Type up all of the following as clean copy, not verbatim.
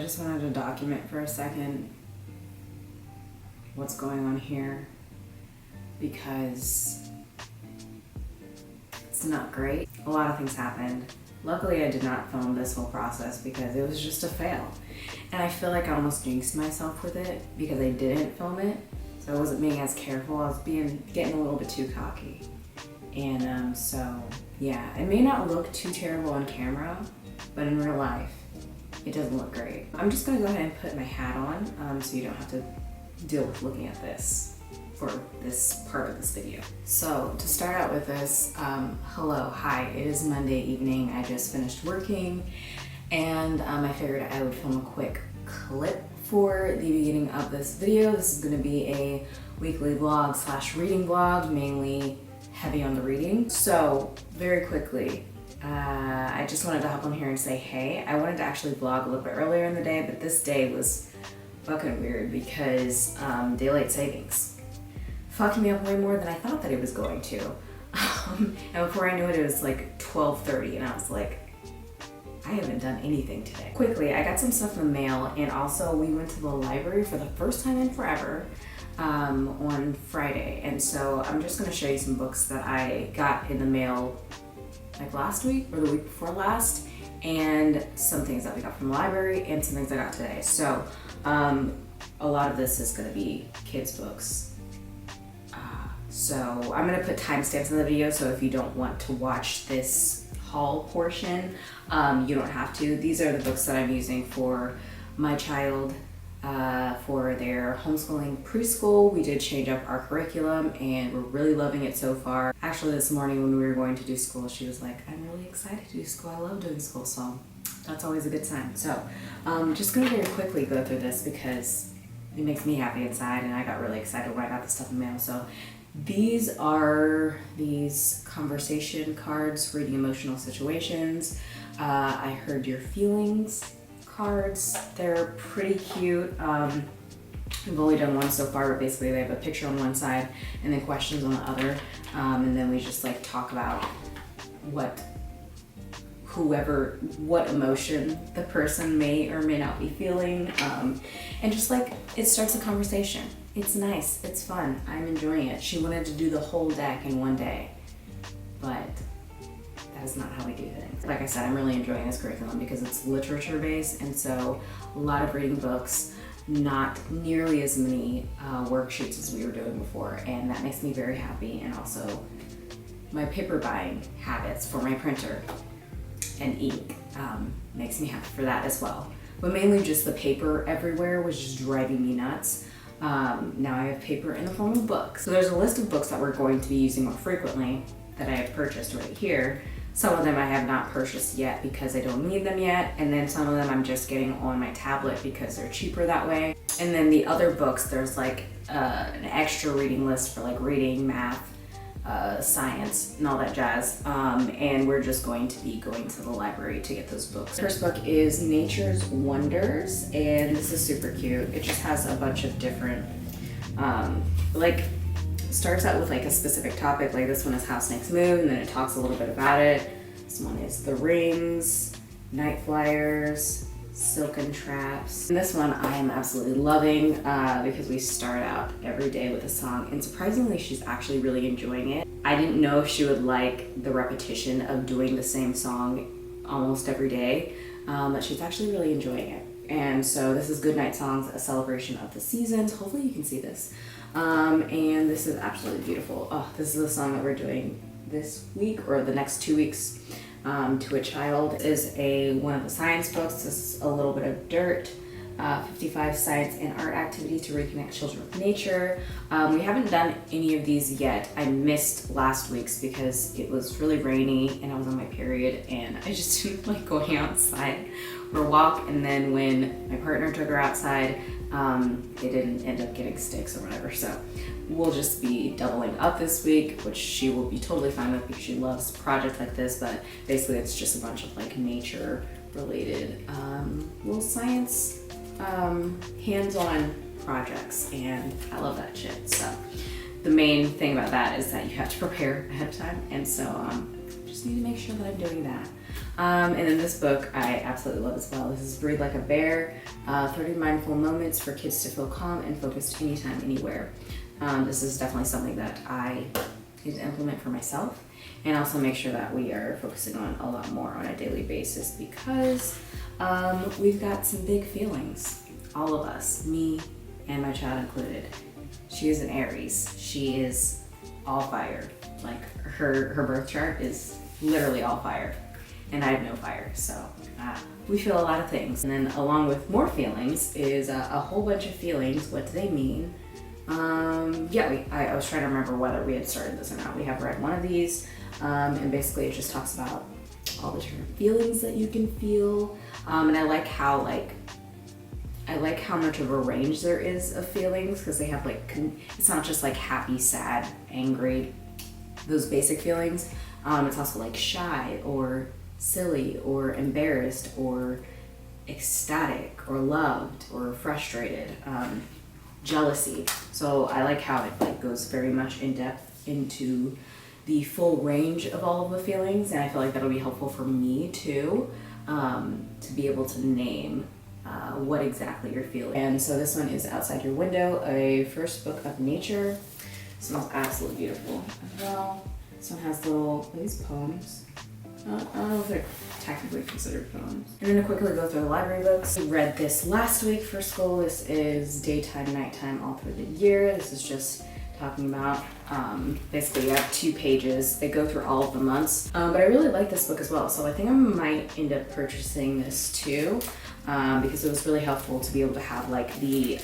just wanted to document for a second what's going on here because it's not great. A lot of things happened. Luckily, I did not film this whole process because it was just a fail. And I feel like I almost jinxed myself with it because I didn't film it. So I wasn't being as careful. I was getting a little bit too cocky. And so yeah, it may not look too terrible on camera, but in real life, it doesn't look great. I'm just gonna go ahead and put my hat on so you don't have to deal with looking at this for this part of this video. So to start out with this, hi, it is Monday evening. I just finished working and I figured I would film a quick clip for the beginning of this video. This is gonna be a weekly vlog / reading vlog, mainly heavy on the reading. So very quickly, I just wanted to hop on here and say, hey, I wanted to actually vlog a little bit earlier in the day, but this day was fucking weird because daylight savings fucked me up way more than I thought that it was going to. And before I knew it was like 12:30 and I was like, I haven't done anything today. Quickly, I got some stuff in the mail and also we went to the library for the first time in forever on Friday. And so I'm just gonna show you some books that I got in the mail like last week or the week before last, and some things that we got from the library and some things I got today. So a lot of this is gonna be kids books. So I'm gonna put timestamps in the video, so if you don't want to watch this haul portion, you don't have to. These are the books that I'm using for my child for their homeschooling preschool. We did change up our curriculum and we're really loving it so far. Actually, this morning when we were going to do school, she was like, I'm really excited to do school. I love doing school, so that's always a good sign. So just gonna very quickly go through this because it makes me happy inside and I got really excited when I got the stuff in the mail. So these are these conversation cards, reading emotional situations. I heard your feelings cards. They're pretty cute. We've only done one so far, but basically they have a picture on one side and then questions on the other. And then we just like talk about what emotion the person may or may not be feeling. And just like, it starts a conversation. It's nice, it's fun, I'm enjoying it. She wanted to do the whole deck in one day, but that is not how we do things. Like I said, I'm really enjoying this curriculum because it's literature based, and so a lot of reading books, not nearly as many worksheets as we were doing before, and that makes me very happy. And also my paper buying habits for my printer and ink makes me happy for that as well. But mainly just the paper everywhere was just driving me nuts. Now I have paper in the form of books. So there's a list of books that we're going to be using more frequently that I have purchased right here. Some of them I have not purchased yet because I don't need them yet, and then some of them I'm just getting on my tablet because they're cheaper that way. And then the other books, there's like an extra reading list for like reading, math, science, and all that jazz. And we're just going to be going to the library to get those books. The first book is Nature's Wonders, and this is super cute. It just has a bunch of different, starts out with like a specific topic. Like this one is How Snakes Move, and then it talks a little bit about it. This one is The Rings, Night Flyers, Silken Traps. And this one I am absolutely loving because we start out every day with a song, and surprisingly she's actually really enjoying it. I didn't know if she would like the repetition of doing the same song almost every day, but she's actually really enjoying it. And so this is Goodnight Songs, a celebration of the seasons. Hopefully you can see this. And this is absolutely beautiful. Oh, this is the song that we're doing this week or the next 2 weeks. To a Child is one of the science books. This is a little bit of dirt, 55 science and art activities to reconnect children with nature. We haven't done any of these yet. I missed last week's because it was really rainy and I was on my period and I just didn't like going outside for a walk. And then when my partner took her outside, it didn't end up getting sticks or whatever. So we'll just be doubling up this week, which she will be totally fine with because she loves projects like this. But basically it's just a bunch of like nature related little science hands-on projects, and I love that shit. So the main thing about that is that you have to prepare ahead of time, and so just need to make sure that I'm doing that. And then this book I absolutely love as well. This is Breathe Like a Bear, 30 Mindful Moments for Kids to Feel Calm and Focused Anytime, Anywhere. This is definitely something that I need to implement for myself, and also make sure that we are focusing on a lot more on a daily basis, because we've got some big feelings, all of us, me and my child included. She is an Aries. She is all fire. Like her birth chart is literally all fire, and I have no fire, so we feel a lot of things. And then along with more feelings is a whole bunch of feelings. What do they mean? I was trying to remember whether we had started this or not. We have read one of these, and basically it just talks about all the different feelings that you can feel, and I like how much of a range there is of feelings, because they have it's not just like happy, sad, angry, those basic feelings. It's also like shy or silly or embarrassed or ecstatic or loved or frustrated, jealousy. So I like how it goes very much in depth into the full range of all of the feelings, and I feel like that'll be helpful for me too, to be able to name what exactly you're feeling. And so this one is Outside Your Window, a first book of nature. This one's absolutely beautiful as well. This one has these poems. I don't know if they're technically considered poems. I'm gonna quickly go through the library books. We read this last week for school. This is Daytime, Nighttime, All Through the Year. This is just talking about, basically you have 2 pages. They go through all of the months. But I really like this book as well, so I think I might end up purchasing this too, because it was really helpful to be able to have the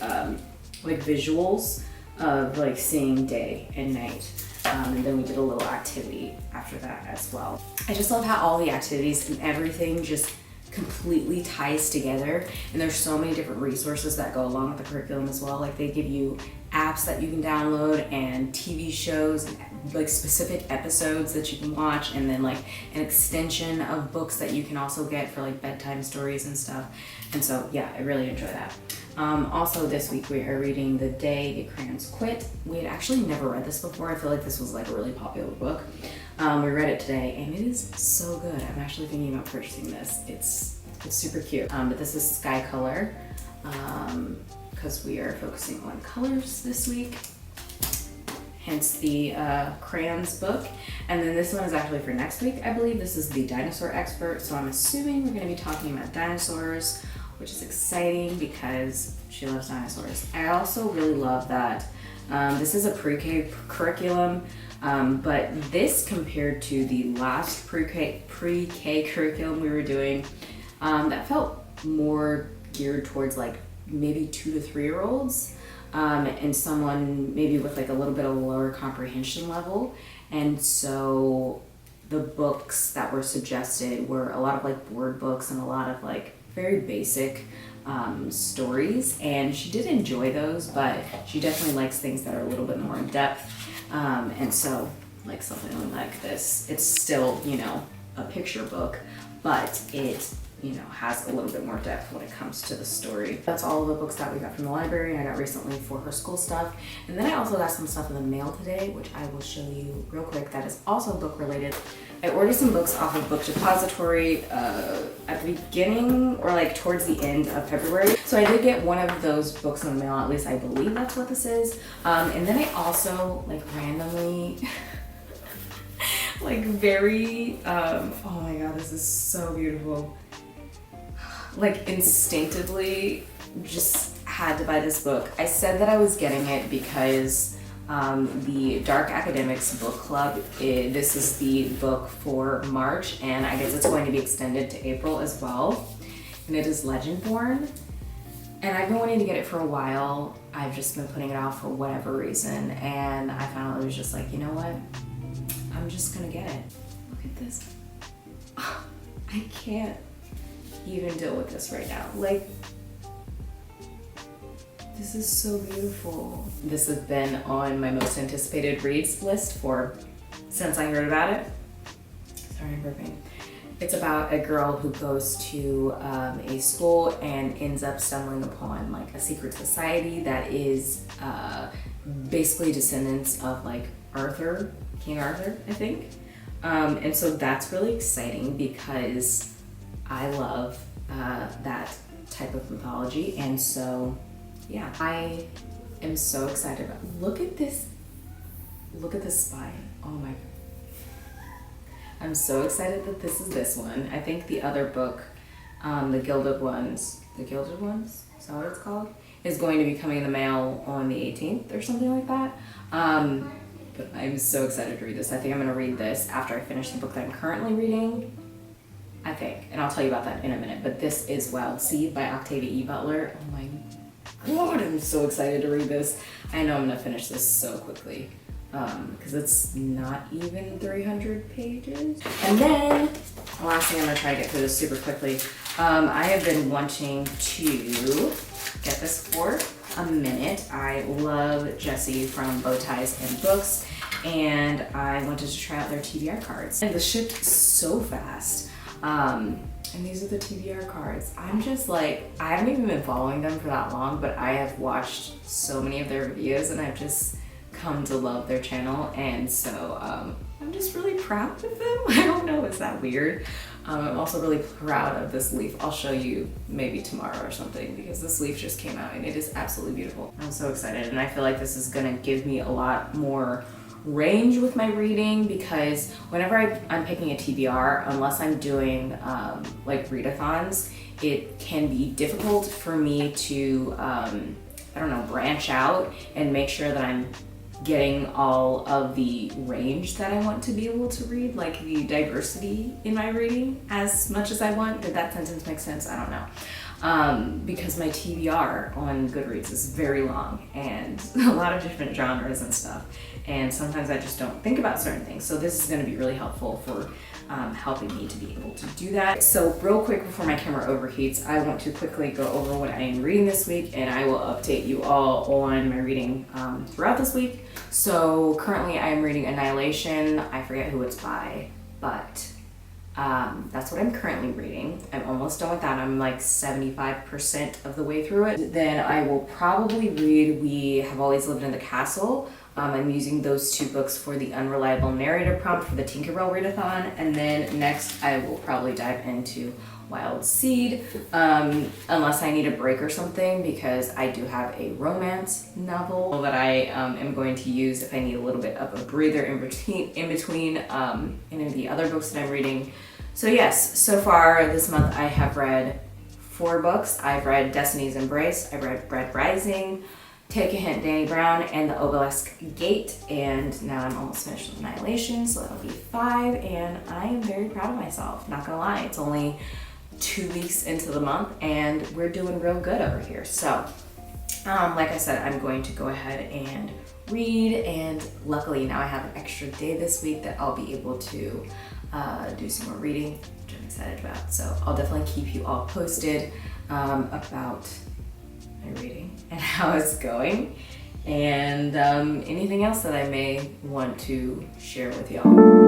visuals of seeing day and night. And then we did a little activity after that as well. I just love how all the activities and everything just completely ties together, and there's so many different resources that go along with the curriculum as well. Like they give you apps that you can download and TV shows, like specific episodes that you can watch, and then an extension of books that you can also get for bedtime stories and stuff. And so yeah, I really enjoy that. Also this week we are reading The Day the Crayons Quit. We had actually never read this before. I feel like this was a really popular book. We read it today and it is so good. I'm actually thinking about purchasing this. It's super cute. But this is Sky Color, because we are focusing on colors this week. Hence the crayons book. And then this one is actually for next week, I believe. This is The Dinosaur Expert. So I'm assuming we're gonna be talking about dinosaurs, which is exciting because she loves dinosaurs. I also really love that this is a pre-K curriculum, but this compared to the last pre-K curriculum we were doing, that felt more geared towards maybe 2 to 3 year olds, and someone maybe with a little bit of a lower comprehension level. And so the books that were suggested were a lot of board books and a lot of very basic stories, and she did enjoy those, but she definitely likes things that are a little bit more in depth. And so something like this, it's still a picture book, but it has a little bit more depth when it comes to the story. That's all of the books that we got from the library. I got recently for her school stuff, and then I also got some stuff in the mail today, which I will show you real quick. That is also book related. I ordered some books off of Book Depository at the beginning or towards the end of February. So I did get one of those books in the mail, at least I believe that's what this is. And then I also randomly very oh my god, this is so beautiful. Instinctively just had to buy this book. I said that I was getting it because the Dark Academics book club, this is the book for March, and I guess it's going to be extended to April as well. And it is Legendborn, and I've been wanting to get it for a while. I've just been putting it off for whatever reason, and I finally was just you know what? I'm just gonna get it. Look at this. Oh, I can't even deal with this right now. This is so beautiful. This has been on my most anticipated reads list since I heard about it. Sorry, I'm burping. It's about a girl who goes to a school and ends up stumbling upon a secret society that is basically descendants of King Arthur, I think. And so that's really exciting because I love that type of mythology. And so, yeah, I am so excited about, look at this spine. Oh my God. I'm so excited that this is this one. I think the other book, the Gilded Ones, is that what it's called? Is going to be coming in the mail on the 18th or something like that. But I'm so excited to read this. I think I'm gonna read this after I finish the book that I'm currently reading, I think. And I'll tell you about that in a minute. But this is Wild Seed by Octavia E. Butler. Oh my God, I'm so excited to read this. I know I'm gonna finish this so quickly because it's not even 300 pages. And then, the last thing I'm gonna try to get through this super quickly. I have been wanting to get this for a minute. I love Jessie from Bow Ties and Books, and I wanted to try out their TBR cards. And the shipped so fast. And these are the TBR cards. I'm just like, I haven't even been following them for that long, but I have watched so many of their videos and I've just come to love their channel. And so I'm just really proud of them. I don't know, is that weird? I'm also really proud of this leaf. I'll show you maybe tomorrow or something because this leaf just came out and it is absolutely beautiful. I'm so excited, and I feel like this is gonna give me a lot more range with my reading because whenever I'm picking a TBR, unless I'm doing like readathons, it can be difficult for me to, I don't know, branch out and make sure that I'm getting all of the range that I want to be able to read, like the diversity in my reading as much as I want. Did that sentence make sense? I don't know. Because my TBR on Goodreads is very long and a lot of different genres and stuff. And sometimes I just don't think about certain things. So this is gonna be really helpful for helping me to be able to do that. So real quick before my camera overheats, I want to quickly go over what I am reading this week, and I will update you all on my reading throughout this week. So currently I am reading Annihilation. I forget who it's by, but that's what I'm currently reading. I'm almost done with that. I'm like 75% of the way through it. Then I will probably read We Have Always Lived in the Castle. I'm using those two books for the unreliable narrator prompt for the Tinkerbell readathon. And then next I will probably dive into Wild Seed, unless I need a break or something, because I do have a romance novel that I am going to use if I need a little bit of a breather in between any of the other books that I'm reading. So yes, so far this month I have read 4 books. I've read Destiny's Embrace, I've read Red Rising, Take a Hint, Danny Brown, and The Obelisk Gate, and now I'm almost finished with Annihilation, so that'll be 5, and I am very proud of myself, not gonna lie. It's only 2 weeks into the month, and we're doing real good over here. So, like I said, I'm going to go ahead and read, and luckily now I have an extra day this week that I'll be able to do some more reading, which I'm excited about. So I'll definitely keep you all posted about my reading and how it's going, and anything else that I may want to share with y'all.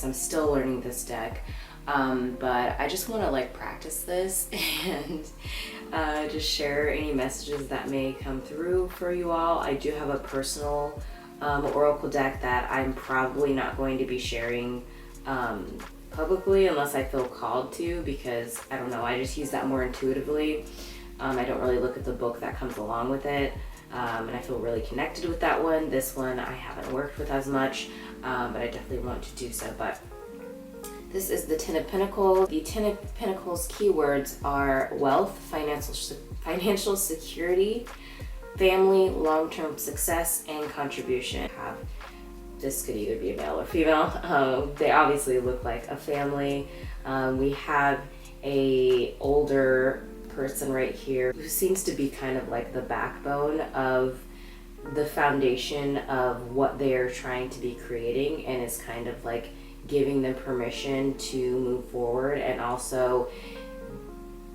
I'm still learning this deck, but I just want to like practice this, and just share any messages that may come through for you all. I do have a personal oracle deck that I'm probably not going to be sharing publicly unless I feel called to, because I don't know, I just use that more intuitively. I don't really look at the book that comes along with it, and I feel really connected with that one. This one I haven't worked with as much, but I definitely want to do so. But this is the Ten of Pentacles. The Ten of Pentacles keywords are wealth, financial security, family, long-term success, and contribution. This could either be a male or female. They obviously look like a family. We have a older person right here who seems to be kind of like the backbone of the foundation of what they're trying to be creating, and is kind of like giving them permission to move forward. And also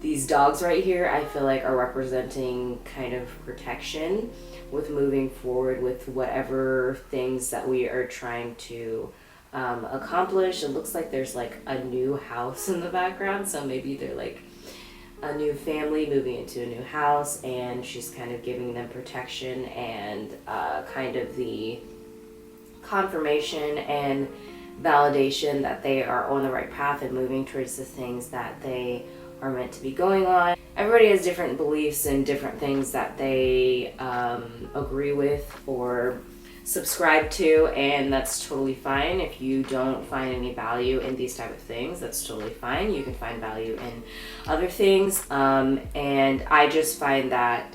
these dogs right here, I feel like, are representing kind of protection with moving forward with whatever things that we are trying to accomplish. It looks like there's like a new house in the background, so maybe they're like a new family moving into a new house, and she's kind of giving them protection and kind of the confirmation and validation that they are on the right path and moving towards the things that they are meant to be going on. Everybody has different beliefs and different things that they agree with or subscribe to, and that's totally fine. If you don't find any value in these type of things, that's totally fine. You can find value in other things, and I just find that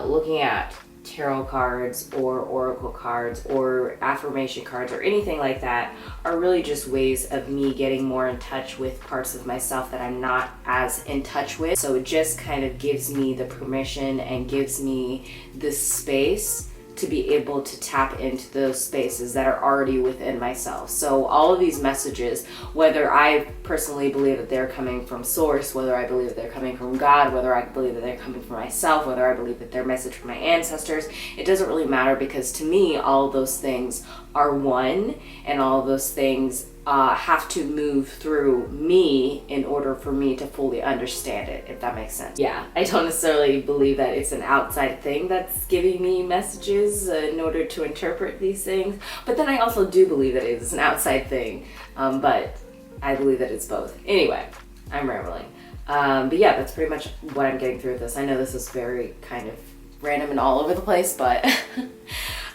looking at tarot cards or oracle cards or affirmation cards or anything like that are really just ways of me getting more in touch with parts of myself that I'm not as in touch with. So it just kind of gives me the permission and gives me the space to be able to tap into those spaces that are already within myself. So all of these messages, whether I personally believe that they're coming from source, whether I believe that they're coming from God, whether I believe that they're coming from myself, whether I believe that they're message from my ancestors, it doesn't really matter, because to me, all of those things are one, and all of those things have to move through me in order for me to fully understand it, if that makes sense. Yeah, I don't necessarily believe that it's an outside thing that's giving me messages in order to interpret these things, but then I also do believe that it is an outside thing, but I believe that it's both. Anyway, I'm rambling. But yeah, that's pretty much what I'm getting through with this. I know this is very kind of random and all over the place, but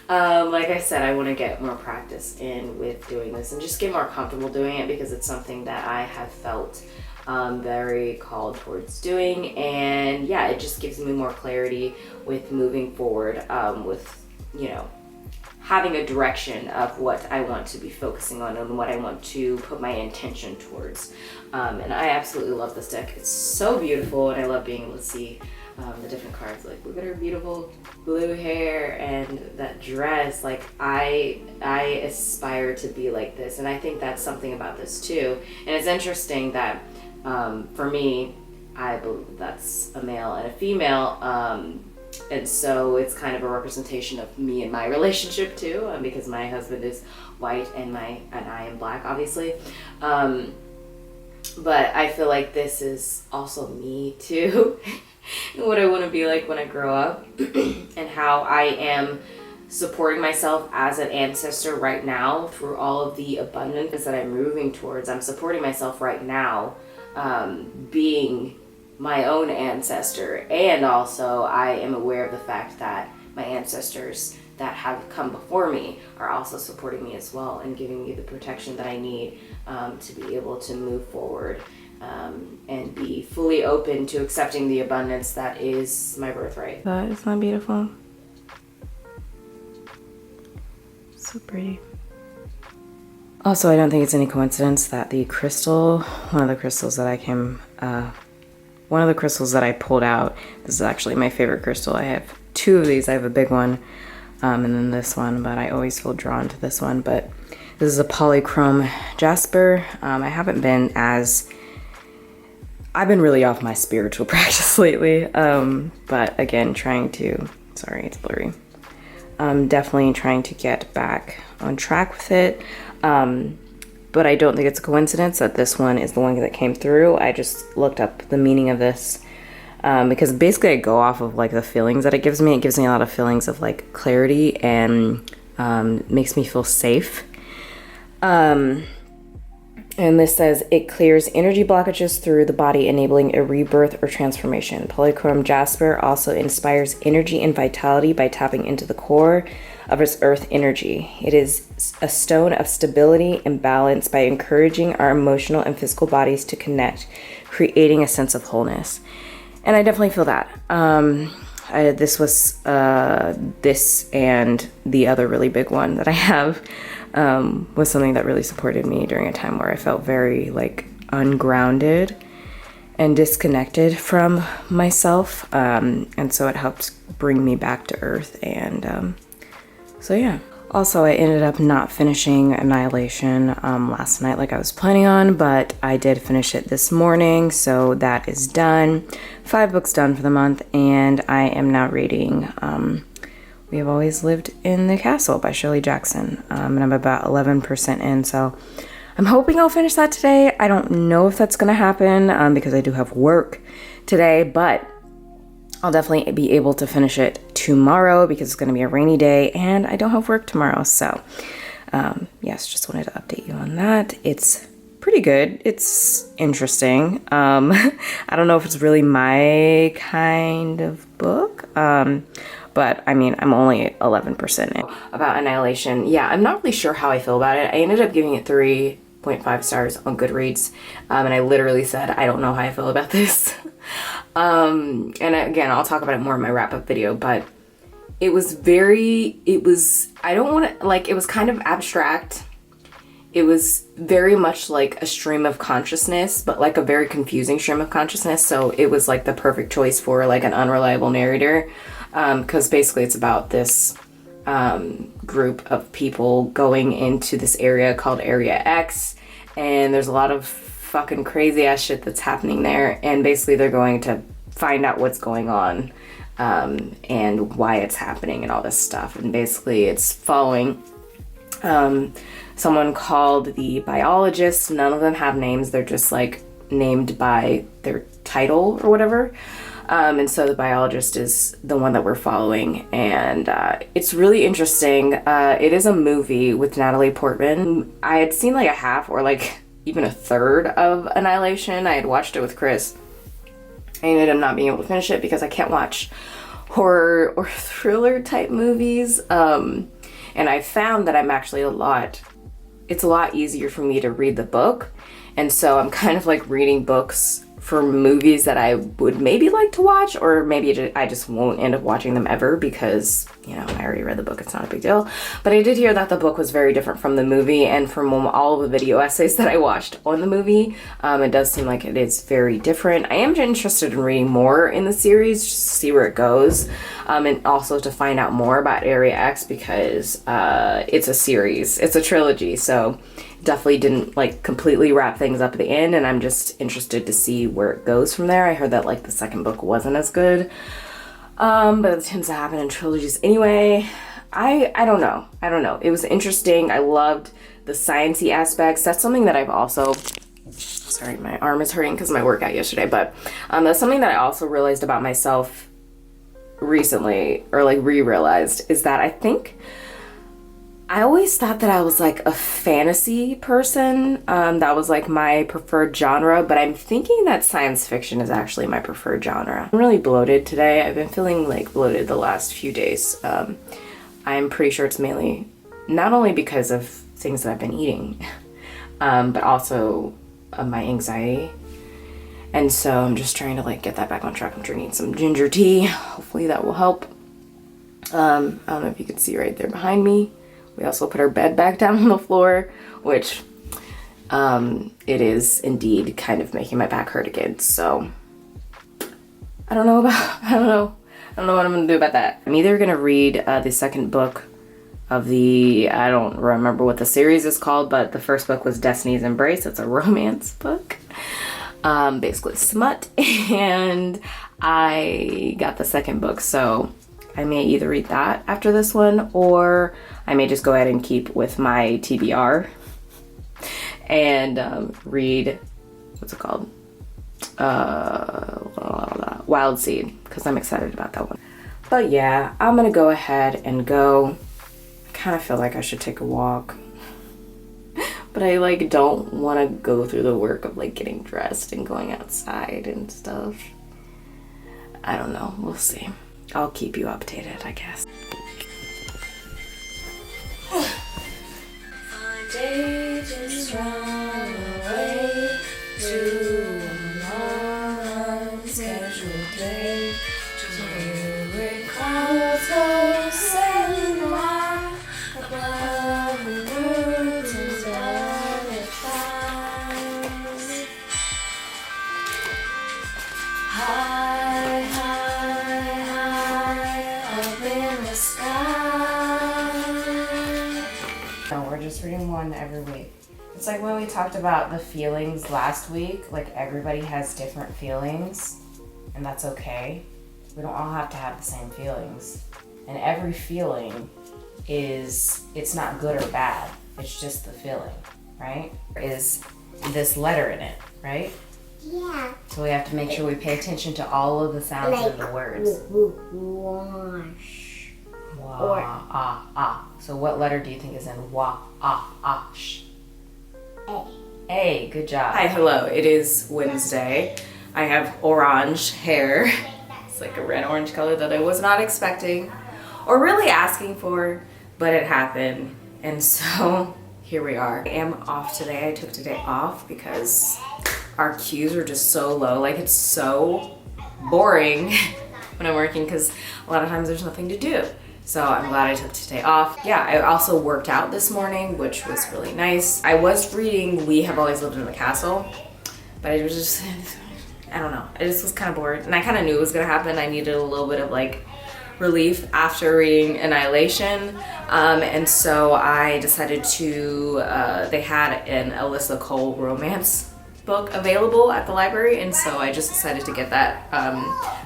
like I said, I want to get more practice in with doing this and just get more comfortable doing it, because it's something that I have felt very called towards doing. And yeah, it just gives me more clarity with moving forward with, you know, having a direction of what I want to be focusing on and what I want to put my intention towards. And I absolutely love this deck. It's so beautiful, and I love being able to see the different cards. Like, look at her beautiful blue hair and that dress. Like, I aspire to be like this, and I think that's something about this too. And it's interesting that for me, I believe that's a male and a female, and so it's kind of a representation of me and my relationship too, because my husband is white and I am black, obviously. But I feel like this is also me too. What I want to be like when I grow up, and how I am supporting myself as an ancestor right now through all of the abundance that I'm moving towards. I'm supporting myself right now, being my own ancestor, and also I am aware of the fact that my ancestors that have come before me are also supporting me as well, and giving me the protection that I need to be able to move forward. And be fully open to accepting the abundance that is my birthright. Isn't that beautiful? So pretty. Also, I don't think it's any coincidence that the crystal, one of the crystals that I pulled out, this is actually my favorite crystal. I have two of these. I have a big one, and then this one, but I always feel drawn to this one. But this is a polychrome jasper. I've been really off my spiritual practice lately, but again, sorry, it's blurry. Definitely trying to get back on track with it, but I don't think it's a coincidence that this one is the one that came through. I just looked up the meaning of this because basically I go off of like the feelings that it gives me. It gives me a lot of feelings of like clarity and makes me feel safe. And this says, it clears energy blockages through the body, enabling a rebirth or transformation. Polychrome jasper also inspires energy and vitality by tapping into the core of its earth energy. It is a stone of stability and balance by encouraging our emotional and physical bodies to connect, creating a sense of wholeness. And I definitely feel that. This and the other really big one that I have was something that really supported me during a time where I felt very like ungrounded and disconnected from myself. And so it helped bring me back to earth. And so yeah. Also, I ended up not finishing Annihilation last night like I was planning on, but I did finish it this morning, so that is done. 5 books done for the month, and I am now reading We Have Always Lived in the Castle by Shirley Jackson, and I'm about 11% in, so I'm hoping I'll finish that today. I don't know if that's going to happen because I do have work today, but I'll definitely be able to finish it tomorrow because it's going to be a rainy day and I don't have work tomorrow. So yes, just wanted to update you on that. It's pretty good. It's interesting. I don't know if it's really my kind of book, but I mean, I'm only 11% in. About Annihilation, yeah, I'm not really sure how I feel about it. I ended up giving it 3.5 stars on Goodreads, and I literally said, I don't know how I feel about this. And again, I'll talk about it more in my wrap-up video, but it was kind of abstract. It was very much like a stream of consciousness, but like a very confusing stream of consciousness. So it was like the perfect choice for like an unreliable narrator, because basically it's about this group of people going into this area called Area X, and there's a lot of fucking crazy ass shit that's happening there, and basically they're going to find out what's going on and why it's happening and all this stuff. And basically it's following someone called the biologist. None of them have names, they're just like named by their title or whatever. And so the biologist is the one that we're following, and it's really interesting. It is a movie with Natalie Portman. I had seen like a half or like even a third of Annihilation. I had watched it with Chris. I ended up not being able to finish it because I can't watch horror or thriller type movies. And I found that it's a lot easier for me to read the book. And so I'm kind of like reading books for movies that I would maybe like to watch, or maybe I just won't end up watching them ever because, you know, I already read the book, it's not a big deal. But I did hear that the book was very different from the movie, and from all of the video essays that I watched on the movie, it does seem like it is very different. I am interested in reading more in the series just to see where it goes, and also to find out more about Area X because it's a series, it's a trilogy, so definitely didn't like completely wrap things up at the end, and I'm just interested to see where it goes from there. I heard that like the second book wasn't as good, but it tends to happen in trilogies anyway. I don't know. It was interesting. I loved the sciencey aspects. That's something that I've also, sorry, my arm is hurting because of my workout yesterday, but that's something that I also realized about myself recently, or like re-realized, is that I always thought that I was like a fantasy person. That was like my preferred genre, but I'm thinking that science fiction is actually my preferred genre. I'm really bloated today. I've been feeling like bloated the last few days. I'm pretty sure it's mainly not only because of things that I've been eating, but also of my anxiety. And so I'm just trying to like get that back on track. I'm drinking some ginger tea. Hopefully that will help. I don't know if you can see right there behind me. We also put our bed back down on the floor, which it is indeed kind of making my back hurt again. So I don't know what I'm gonna do about that. I'm either gonna read the second book of I don't remember what the series is called, but the first book was Destiny's Embrace. It's a romance book, basically smut, and I got the second book, so I may either read that after this one, or I may just go ahead and keep with my TBR and read, what's it called? Wild Seed, because I'm excited about that one. But yeah, I'm gonna go ahead and go. I kind of feel like I should take a walk. But I like don't want to go through the work of like getting dressed and going outside and stuff. I don't know, we'll see. I'll keep you updated, I guess. Day just run away to an unscheduled day. Favorite clouds go sailing by above the woods and butterflies. High, high, high up in the sky. No, we're just reading one every week. It's like when we talked about the feelings last week, like everybody has different feelings, and that's okay. We don't all have to have the same feelings. And every feeling it's not good or bad, it's just the feeling, right? There is this letter in it, right? Yeah. So we have to make sure we pay attention to all of the sounds Like of the words. Wash. Wah, Or- ah, ah. So what letter do you think is in wah, ah, ah, sh? A. A, good job. Hi, hello. It is Wednesday. I have orange hair. It's like a red-orange color that I was not expecting or really asking for, but it happened. And so here we are. I am off today. I took today off because our queues are just so low. Like it's so boring when I'm working because a lot of times there's nothing to do. So I'm glad I took today off. Yeah, I also worked out this morning, which was really nice. I was reading We Have Always Lived in the Castle, but I was just, I don't know. I just was kind of bored and I kind of knew it was gonna happen. I needed a little bit of like relief after reading Annihilation. And so I decided to, they had an Alyssa Cole romance book available at the library. And so I just decided to get that,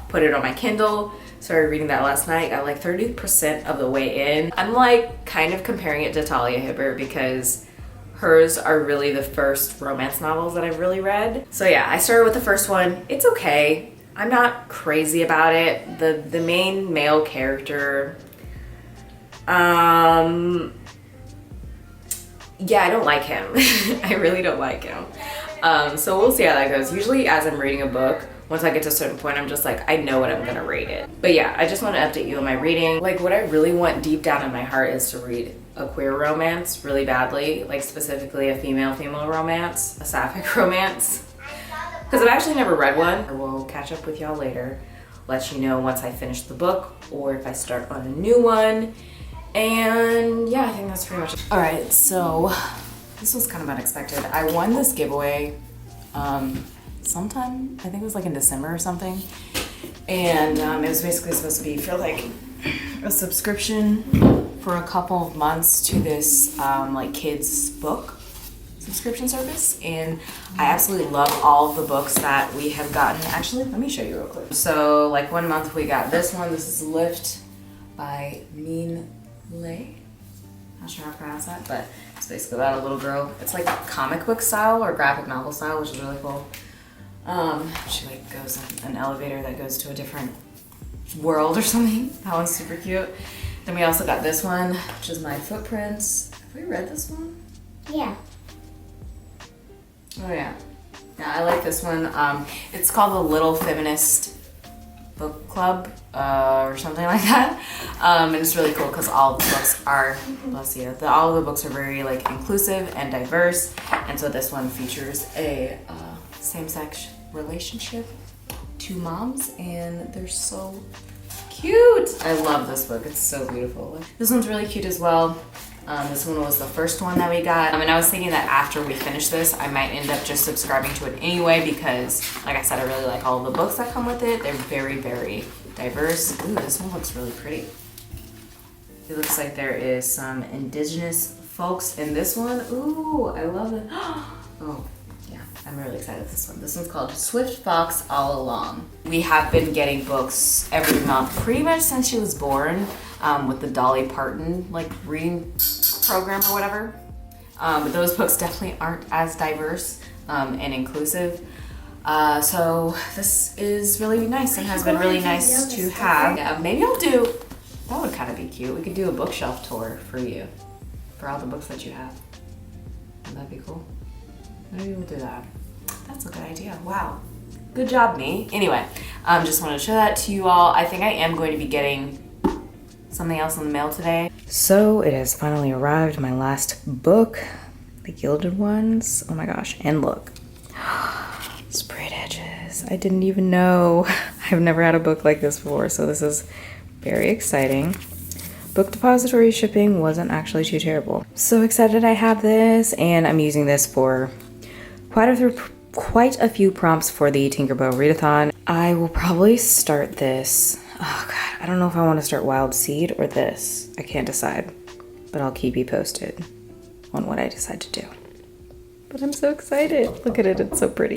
put it on my Kindle. Started reading that last night, got like 30% of the way in. I'm like kind of comparing it to Talia Hibbert because hers are really the first romance novels that I've really read. So yeah, I started with the first one. It's okay. I'm not crazy about it. The main male character, yeah, I don't like him. I really don't like him. So we'll see how that goes. Usually as I'm reading a book, once I get to a certain point, I'm just like, I know what I'm gonna rate it. But yeah, I just want to update you on my reading. Like what I really want deep down in my heart is to read a queer romance really badly, like specifically a female-female romance, a sapphic romance. Because I've actually never read one. I will catch up with y'all later, let you know once I finish the book or if I start on a new one. And yeah, I think that's pretty much it. All right, so this was kind of unexpected. I won this giveaway sometime, I think it was like in December or something. And it was basically supposed to be for like a subscription for a couple of months to this like kids book subscription service. And I absolutely love all of the books that we have gotten. Actually, let me show you real quick. So like one month we got this one. This is Lift by Min Lei. Not sure how to pronounce that, but it's basically about a little girl. It's like comic book style or graphic novel style, which is really cool. She like goes in an elevator that goes to a different world or something. That one's super cute. Then we also got this one, which is My Footprints. Have we read this one? Yeah. Oh yeah. Yeah, I like this one. It's called the Little Feminist Book Club or something like that. And it's really cool because all the books are, bless you, all of the books are very like inclusive and diverse. And so this one features a same-sex relationship, two moms, and they're so cute. I love this book. It's so beautiful. This one's really cute as well. This one was the first one that we got. And I was thinking that after we finish this, I might end up just subscribing to it anyway because, like I said, I really like all of the books that come with it. They're very, very diverse. Ooh, this one looks really pretty. It looks like there is some indigenous folks in this one. Ooh, I love it. Oh, yeah, I'm really excited with this one. This one's called Swift Fox All Along. We have been getting books every month pretty much since she was born. With the Dolly Parton like reading program or whatever. But those books definitely aren't as diverse and inclusive. So this is really nice and has been really nice to have. Yeah, maybe I'll do, that would kind of be cute. We could do a bookshelf tour for you, for all the books that you have. Wouldn't that be cool? Maybe we'll do that. That's a good idea. Wow. Good job, me. Anyway, just wanted to show that to you all. I think I am going to be getting something else in the mail today. So it has finally arrived, my last book, The Gilded Ones. Oh my gosh, and look. Sprayed edges. I didn't even know. I've never had a book like this before, so this is very exciting. Book depository shipping wasn't actually too terrible. So excited I have this, and I'm using this for quite a few prompts for the Tinkerbell readathon. I will probably start this. Oh god, I don't know if I want to start Wild Seed or this. I can't decide, but I'll keep you posted on what I decide to do. But I'm so excited. Look at it, it's so pretty.